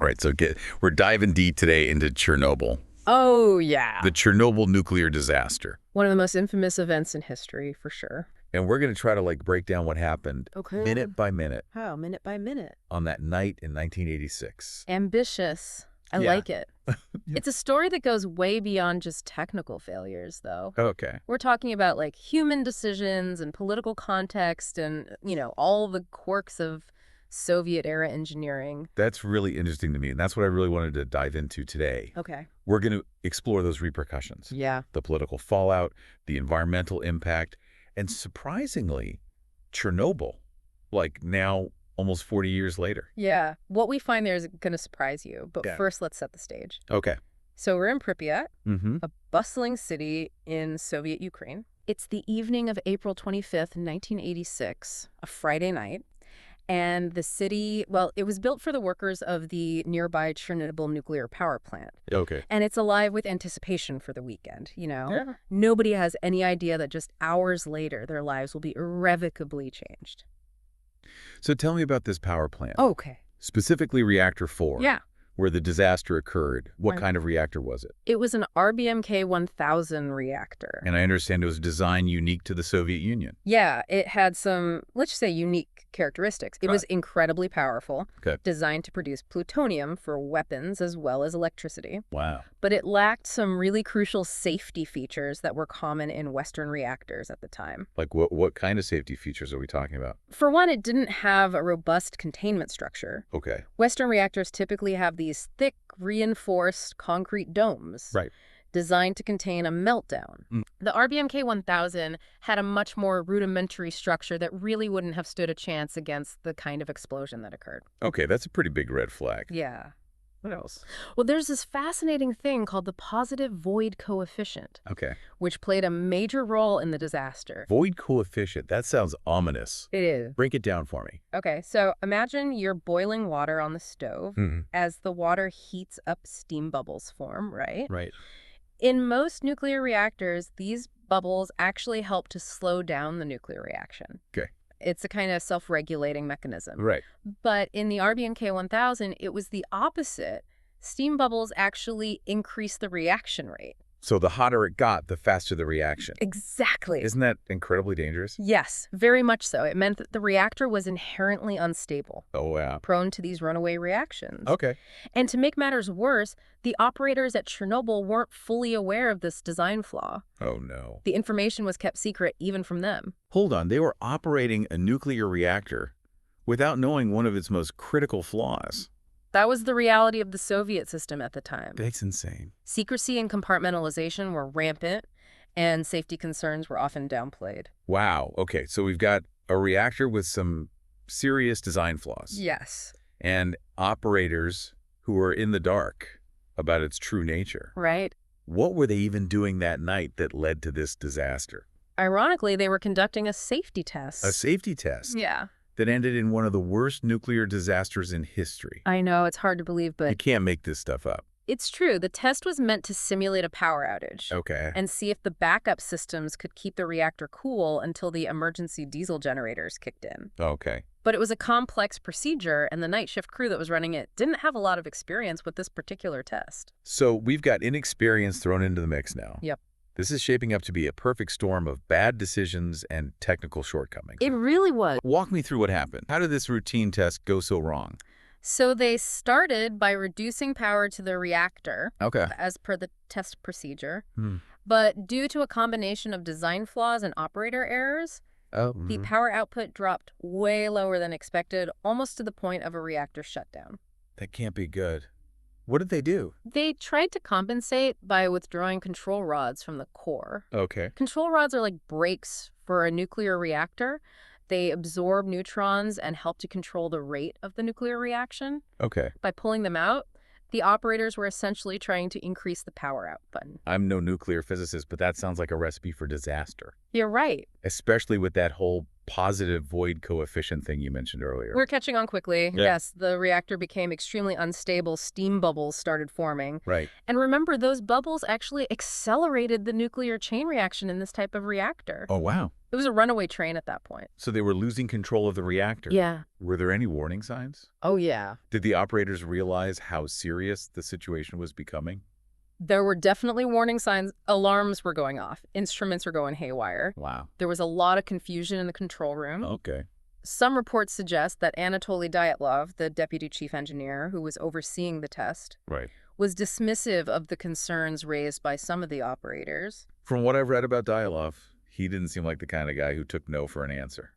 right, so we're diving deep today into Chernobyl, Oh, yeah. the Chernobyl nuclear disaster. One of the most infamous events in history, for sure. And we're going to try to break down what happened Okay. minute by minute How? Minute by minute. on that night in 1986. Ambitious. I Yeah. like it. It's a story that goes way beyond just technical failures, though. Okay. We're talking about human decisions and political context and, all the quirks of Soviet-era engineering. That's really interesting to me, and that's what I really wanted to dive into today. Okay. We're going to explore those repercussions. Yeah. The political fallout, the environmental impact, and surprisingly, Chernobyl, now almost 40 years later. Yeah. What we find there is going to surprise you, but first let's set the stage. Okay. So we're in Pripyat, Mm-hmm. a bustling city in Soviet Ukraine. It's the evening of April 25th, 1986, a Friday night. And the city, it was built for the workers of the nearby Chernobyl nuclear power plant. Okay. And it's alive with anticipation for the weekend, Yeah. Nobody has any idea that just hours later, their lives will be irrevocably changed. So tell me about this power plant. Okay. Specifically Reactor 4. Yeah. Where the disaster occurred. What Right. kind of reactor was it? It was an RBMK 1000 reactor. And I understand it was designed unique to the Soviet Union. Yeah, it had some, let's just say, unique characteristics. It was Right. incredibly powerful, Okay. designed to produce plutonium for weapons as well as electricity. Wow. But it lacked some really crucial safety features that were common in Western reactors at the time. What kind of safety features are we talking about? For one, it didn't have a robust containment structure. Okay. Western reactors typically have these thick, reinforced concrete domes. Right. Designed to contain a meltdown. The RBMK 1000 had a much more rudimentary structure that really wouldn't have stood a chance against the kind of explosion that occurred. Okay, that's a pretty big red flag. Yeah. What else? Well, there's this fascinating thing called the positive void coefficient, Okay. which played a major role in the disaster. Void coefficient. That sounds ominous. It is. Break it down for me. Okay, so imagine you're boiling water on the stove. Mhm. As the water heats up, steam bubbles form, right? Right. In most nuclear reactors, these bubbles actually help to slow down the nuclear reaction. Okay. It's a kind of self-regulating mechanism. Right. But in the RBMK 1000, it was the opposite. Steam bubbles actually increase the reaction rate. So the hotter it got, the faster the reaction. Exactly. Isn't that incredibly dangerous? Yes, very much so. It meant that the reactor was inherently unstable, Oh, wow. prone to these runaway reactions. Okay. And to make matters worse, the operators at Chernobyl weren't fully aware of this design flaw. Oh, no. The information was kept secret even from them. Hold on. They were operating a nuclear reactor without knowing one of its most critical flaws. That was the reality of the Soviet system at the time. That's insane. Secrecy and compartmentalization were rampant, and safety concerns were often downplayed. Wow. Okay, so we've got a reactor with some serious design flaws. Yes. And operators who were in the dark about its true nature. Right? What were they even doing that night that led to this disaster? Ironically, they were conducting a safety test. A safety test Yeah. that ended in one of the worst nuclear disasters in history. I know, it's hard to believe, You but can't make this stuff up. it's true. The test was meant to simulate a power outage. Okay. And see if the backup systems could keep the reactor cool until the emergency diesel generators kicked in. Okay. But it was a complex procedure, and the night shift crew that was running it didn't have a lot of experience with this particular test. So we've got inexperience thrown into the mix now. Yep. This is shaping up to be a perfect storm of bad decisions and technical shortcomings. It really was. Walk me through what happened. How did this routine test go so wrong? So they started by reducing power to the reactor, Okay. as per the test procedure. Hmm. But due to a combination of design flaws and operator errors, Oh. the power output dropped way lower than expected, almost to the point of a reactor shutdown. That can't be good. What did they do? They tried to compensate by withdrawing control rods from the core. Okay. Control rods are like brakes for a nuclear reactor. They absorb neutrons and help to control the rate of the nuclear reaction. Okay. By pulling them out, the operators were essentially trying to increase the power output. I'm no nuclear physicist, but that sounds like a recipe for disaster, You're right. especially with that whole positive void coefficient thing you mentioned earlier. We're catching on quickly. Yeah. Yes, the reactor became extremely unstable. Steam bubbles started forming. Right. And remember, those bubbles actually accelerated the nuclear chain reaction in this type of reactor. Oh, wow. It was a runaway train at that point. So they were losing control of the reactor. Yeah. Were there any warning signs? Oh, yeah. Did the operators realize how serious the situation was becoming? There were definitely warning signs. Alarms were going off. Instruments were going haywire. Wow. There was a lot of confusion in the control room. Okay. Some reports suggest that Anatoly Dyatlov, the deputy chief engineer who was overseeing the test, Right. was dismissive of the concerns raised by some of the operators. From what I've read about Dyatlov, he didn't seem like the kind of guy who took no for an answer.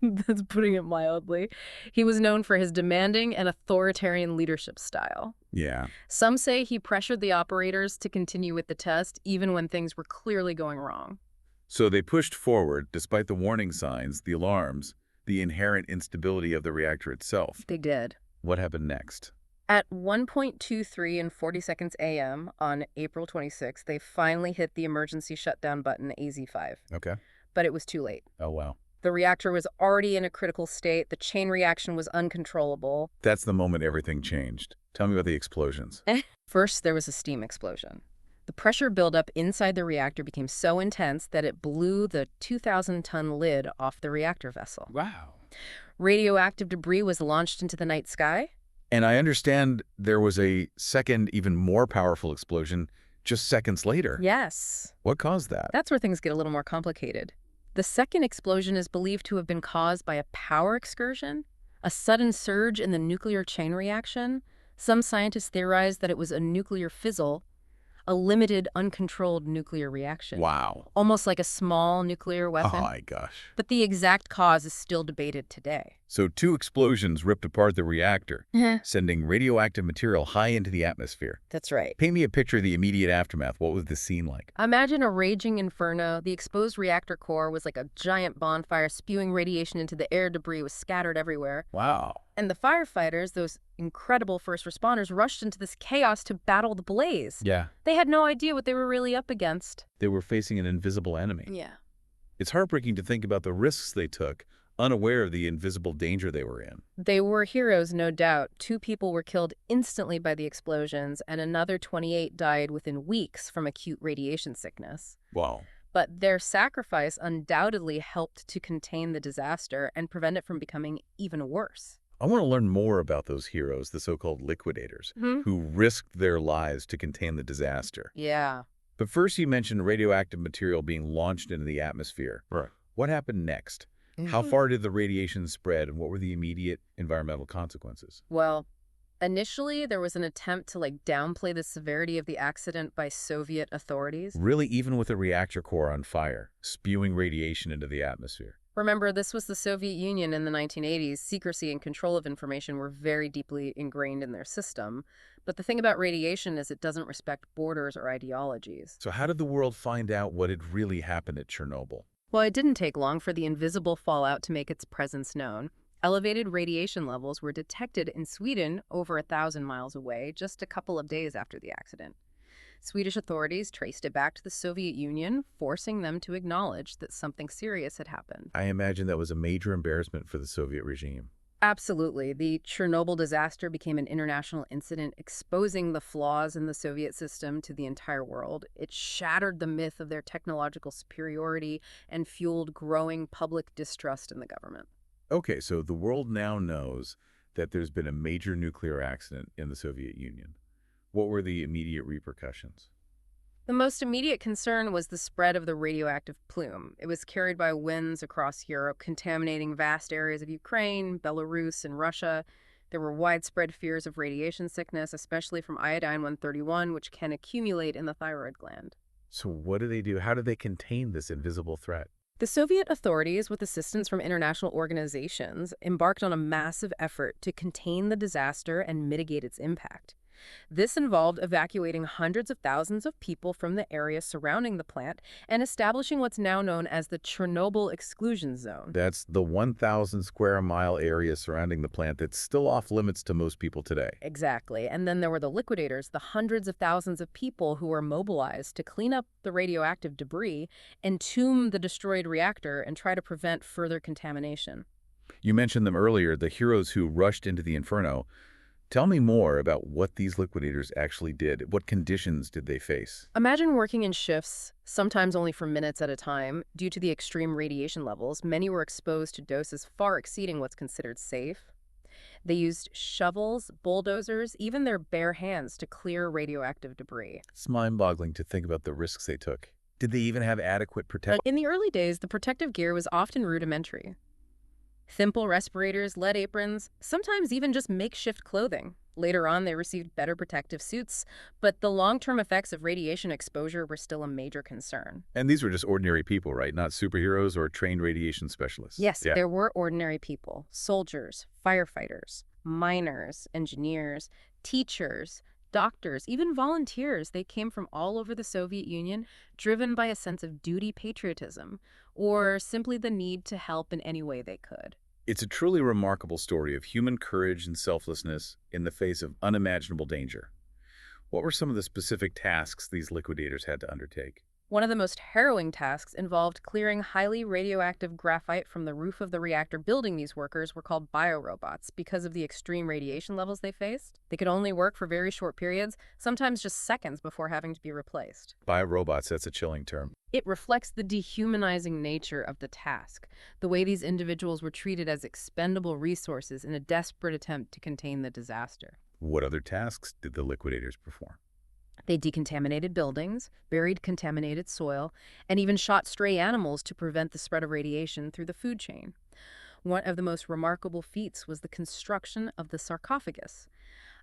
That's putting it mildly. He was known for his demanding and authoritarian leadership style. Yeah. Some say he pressured the operators to continue with the test even when things were clearly going wrong. So they pushed forward despite the warning signs, the alarms, the inherent instability of the reactor itself. They did. What happened next? At 1:23 and 40 seconds a.m. on April 26, they finally hit the emergency shutdown button, AZ5. Okay. But it was too late. Oh, wow. The reactor was already in a critical state. The chain reaction was uncontrollable. That's the moment everything changed. Tell me about the explosions. First, there was a steam explosion. The pressure buildup inside the reactor became so intense that it blew the 2,000-ton lid off the reactor vessel. Wow. Radioactive debris was launched into the night sky. And I understand there was a second, even more powerful explosion just seconds later. Yes. What caused that? That's where things get a little more complicated. The second explosion is believed to have been caused by a power excursion, a sudden surge in the nuclear chain reaction. Some scientists theorize that it was a nuclear fizzle, a limited, uncontrolled nuclear reaction. Wow. Almost like a small nuclear weapon. Oh, my gosh. But the exact cause is still debated today. So 2 explosions ripped apart the reactor, sending radioactive material high into the atmosphere. That's right. Paint me a picture of the immediate aftermath. What was the scene like? Imagine a raging inferno. The exposed reactor core was like a giant bonfire spewing radiation into the air. Debris was scattered everywhere. Wow. And the firefighters, those incredible first responders, rushed into this chaos to battle the blaze. Yeah. They had no idea what they were really up against. They were facing an invisible enemy. Yeah. It's heartbreaking to think about the risks they took, unaware of the invisible danger they were in. They were heroes, no doubt. 2 people were killed instantly by the explosions, and another 28 died within weeks from acute radiation sickness. Wow. But their sacrifice undoubtedly helped to contain the disaster and prevent it from becoming even worse. I want to learn more about those heroes, the so-called liquidators, who risked their lives to contain the disaster. Yeah. But first you mentioned radioactive material being launched into the atmosphere. Right. What happened next? How far did the radiation spread, and what were the immediate environmental consequences? Well, initially there was an attempt to downplay the severity of the accident by Soviet authorities. Really, even with a reactor core on fire, spewing radiation into the atmosphere. Remember, this was the Soviet Union in the 1980s. Secrecy and control of information were very deeply ingrained in their system. But the thing about radiation is it doesn't respect borders or ideologies. So how did the world find out what had really happened at Chernobyl? Well, it didn't take long for the invisible fallout to make its presence known. Elevated radiation levels were detected in Sweden over 1,000 miles away just a couple of days after the accident. Swedish authorities traced it back to the Soviet Union, forcing them to acknowledge that something serious had happened. I imagine that was a major embarrassment for the Soviet regime. Absolutely. The Chernobyl disaster became an international incident, exposing the flaws in the Soviet system to the entire world. It shattered the myth of their technological superiority and fueled growing public distrust in the government. Okay, so the world now knows that there's been a major nuclear accident in the Soviet Union. What were the immediate repercussions? The most immediate concern was the spread of the radioactive plume. It was carried by winds across Europe, contaminating vast areas of Ukraine, Belarus, and Russia. There were widespread fears of radiation sickness, especially from iodine-131, which can accumulate in the thyroid gland. So what do they do? How do they contain this invisible threat? The Soviet authorities, with assistance from international organizations, embarked on a massive effort to contain the disaster and mitigate its impact. This involved evacuating hundreds of thousands of people from the area surrounding the plant and establishing what's now known as the Chernobyl exclusion zone. That's the 1,000 square mile area surrounding the plant that's still off limits to most people today. Exactly. And then there were the liquidators, the hundreds of thousands of people who were mobilized to clean up the radioactive debris, entomb the destroyed reactor, and try to prevent further contamination. You mentioned them earlier, the heroes who rushed into the inferno. Tell me more about what these liquidators actually did. What conditions did they face? Imagine working in shifts, sometimes only for minutes at a time. Due to the extreme radiation levels, many were exposed to doses far exceeding what's considered safe. They used shovels, bulldozers, even their bare hands to clear radioactive debris. It's mind-boggling to think about the risks they took. Did they even have adequate protection? In the early days, the protective gear was often rudimentary. Simple respirators, lead aprons, sometimes even just makeshift clothing. Later on, they received better protective suits, but the long-term effects of radiation exposure were still a major concern. And these were just ordinary people, right? Not superheroes or trained radiation specialists. Yes, Yeah. there were ordinary people, soldiers, firefighters, miners, engineers, teachers, doctors, even volunteers. They came from all over the Soviet Union, driven by a sense of duty patriotism, or simply the need to help in any way they could. It's a truly remarkable story of human courage and selflessness in the face of unimaginable danger. What were some of the specific tasks these liquidators had to undertake? One of the most harrowing tasks involved clearing highly radioactive graphite from the roof of the reactor building. These workers were called biorobots because of the extreme radiation levels they faced. They could only work for very short periods, sometimes just seconds before having to be replaced. Biorobots, that's a chilling term. It reflects the dehumanizing nature of the task, the way these individuals were treated as expendable resources in a desperate attempt to contain the disaster. What other tasks did the liquidators perform? They decontaminated buildings, buried contaminated soil, and even shot stray animals to prevent the spread of radiation through the food chain. One of the most remarkable feats was the construction of the sarcophagus,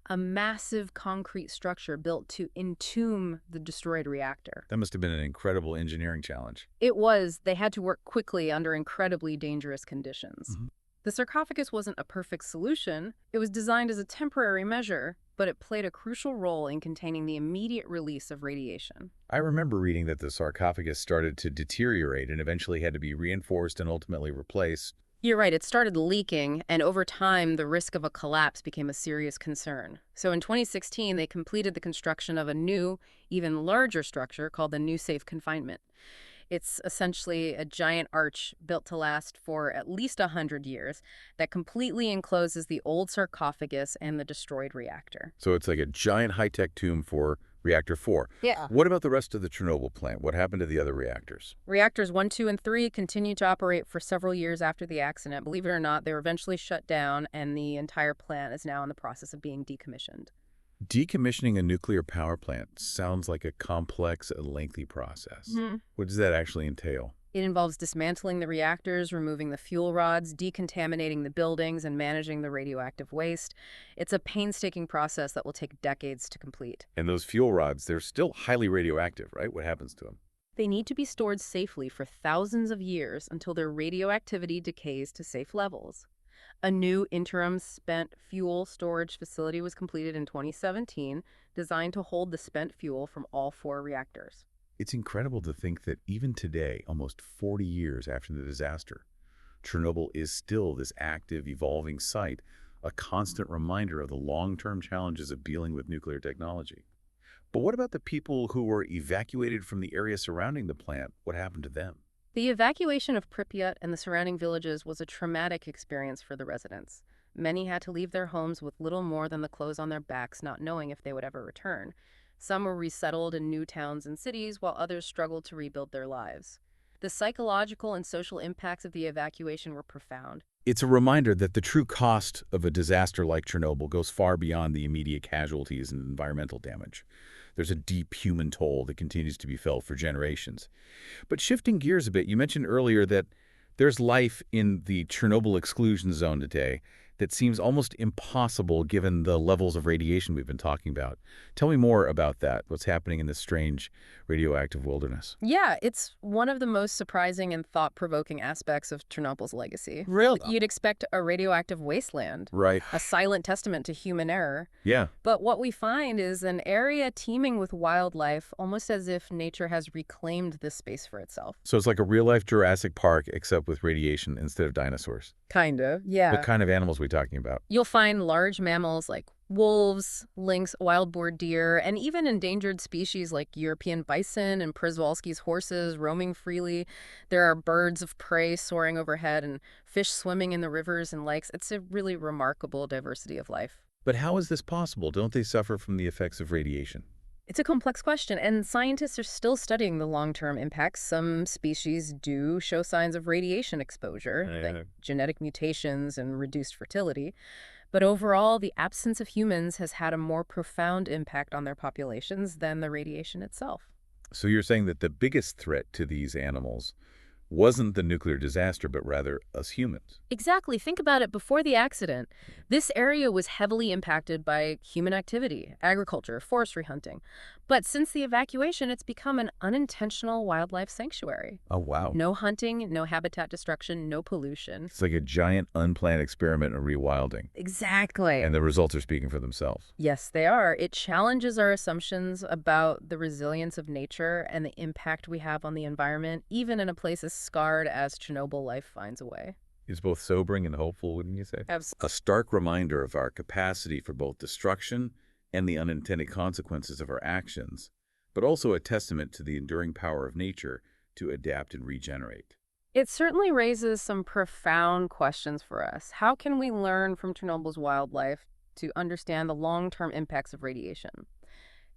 a massive concrete structure built to entomb the destroyed reactor. That must have been an incredible engineering challenge. It was. They had to work quickly under incredibly dangerous conditions. The sarcophagus wasn't a perfect solution. It was designed as a temporary measure, but it played a crucial role in containing the immediate release of radiation. I remember reading that the sarcophagus started to deteriorate and eventually had to be reinforced and ultimately replaced. You're right, it started leaking, and over time, the risk of a collapse became a serious concern. So in 2016, they completed the construction of a new, even larger structure called the New Safe Confinement. It's essentially a giant arch built to last for at least 100 years that completely encloses the old sarcophagus and the destroyed reactor. So it's like a giant high-tech tomb for Reactor 4. Yeah. What about the rest of the Chernobyl plant? What happened to the other reactors? Reactors 1, 2, and 3 continued to operate for several years after the accident. Believe it or not, they were eventually shut down, and the entire plant is now in the process of being decommissioned. Decommissioning a nuclear power plant sounds like a complex and lengthy process. What does that actually entail? It involves dismantling the reactors, removing the fuel rods, decontaminating the buildings, and managing the radioactive waste. It's a painstaking process that will take decades to complete. And those fuel rods, they're still highly radioactive, right? What happens to them? They need to be stored safely for thousands of years until their radioactivity decays to safe levels. A new interim spent fuel storage facility was completed in 2017, designed to hold the spent fuel from all 4 reactors. It's incredible to think that even today, almost 40 years after the disaster, Chernobyl is still this active, evolving site, a constant reminder of the long-term challenges of dealing with nuclear technology. But what about the people who were evacuated from the area surrounding the plant? What happened to them? The evacuation of Pripyat and the surrounding villages was a traumatic experience for the residents. Many had to leave their homes with little more than the clothes on their backs, not knowing if they would ever return. Some were resettled in new towns and cities, while others struggled to rebuild their lives. The psychological and social impacts of the evacuation were profound. It's a reminder that the true cost of a disaster like Chernobyl goes far beyond the immediate casualties and environmental damage. There's a deep human toll that continues to be felt for generations. But shifting gears a bit, you mentioned earlier that there's life in the Chernobyl exclusion zone today. that seems almost impossible given the levels of radiation we've been talking about. Tell me more about that, what's happening in this strange radioactive wilderness. Yeah, it's one of the most surprising and thought-provoking aspects of Chernobyl's legacy. Really? You'd expect a radioactive wasteland, Right. a silent testament to human error. Yeah. But what we find is an area teeming with wildlife, almost as if nature has reclaimed this space for itself. So it's like a real-life Jurassic Park, except with radiation instead of dinosaurs. Kind of, What yeah. kind of animals are we talking about? You'll find large mammals like wolves, lynx, wild boar deer, and even endangered species like European bison and Przewalski's horses roaming freely. There are birds of prey soaring overhead and fish swimming in the rivers and lakes. It's a really remarkable diversity of life. But how is this possible? Don't they suffer from the effects of radiation? It's a complex question, and scientists are still studying the long-term impacts. Some species do show signs of radiation exposure, like genetic mutations and reduced fertility. But overall, the absence of humans has had a more profound impact on their populations than the radiation itself. So you're saying that the biggest threat to these animals wasn't the nuclear disaster, but rather us humans. Exactly. Think about it before the accident. This area was heavily impacted by human activity, agriculture, forestry hunting. But since the evacuation, it's become an unintentional wildlife sanctuary. Oh, wow. No hunting, no habitat destruction, no pollution. It's like a giant unplanned experiment in rewilding. Exactly. And the results are speaking for themselves. Yes, they are. It challenges our assumptions about the resilience of nature and the impact we have on the environment, even in a place as scarred as Chernobyl. Life finds a way. It's both sobering and hopeful, wouldn't you say? Absolutely. A stark reminder of our capacity for both destruction and the unintended consequences of our actions, but also a testament to the enduring power of nature to adapt and regenerate. It certainly raises some profound questions for us. How can we learn from Chernobyl's wildlife to understand the long-term impacts of radiation?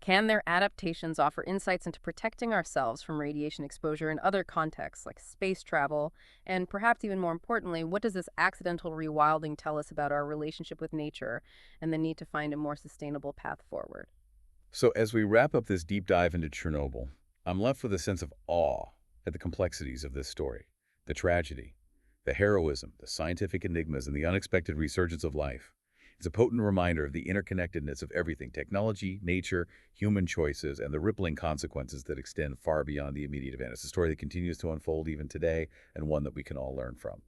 Can their adaptations offer insights into protecting ourselves from radiation exposure in other contexts, like space travel? And perhaps even more importantly, what does this accidental rewilding tell us about our relationship with nature and the need to find a more sustainable path forward? So as we wrap up this deep dive into Chernobyl, I'm left with a sense of awe at the complexities of this story, the tragedy, the heroism, the scientific enigmas, and the unexpected resurgence of life. It's a potent reminder of the interconnectedness of everything: technology, nature, human choices, and the rippling consequences that extend far beyond the immediate event. It's a story that continues to unfold even today, and one that we can all learn from.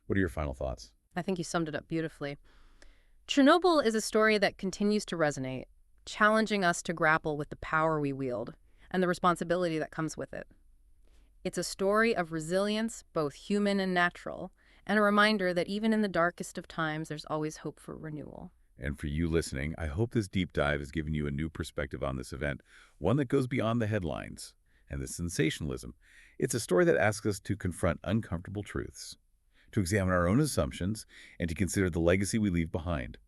What are your final thoughts? I think you summed it up beautifully. Chernobyl is a story that continues to resonate, challenging us to grapple with the power we wield and the responsibility that comes with it. It's a story of resilience, both human and natural, and a reminder that even in the darkest of times, there's always hope for renewal. And for you listening, I hope this deep dive has given you a new perspective on this event, one that goes beyond the headlines and the sensationalism. It's a story that asks us to confront uncomfortable truths, to examine our own assumptions, and to consider the legacy we leave behind.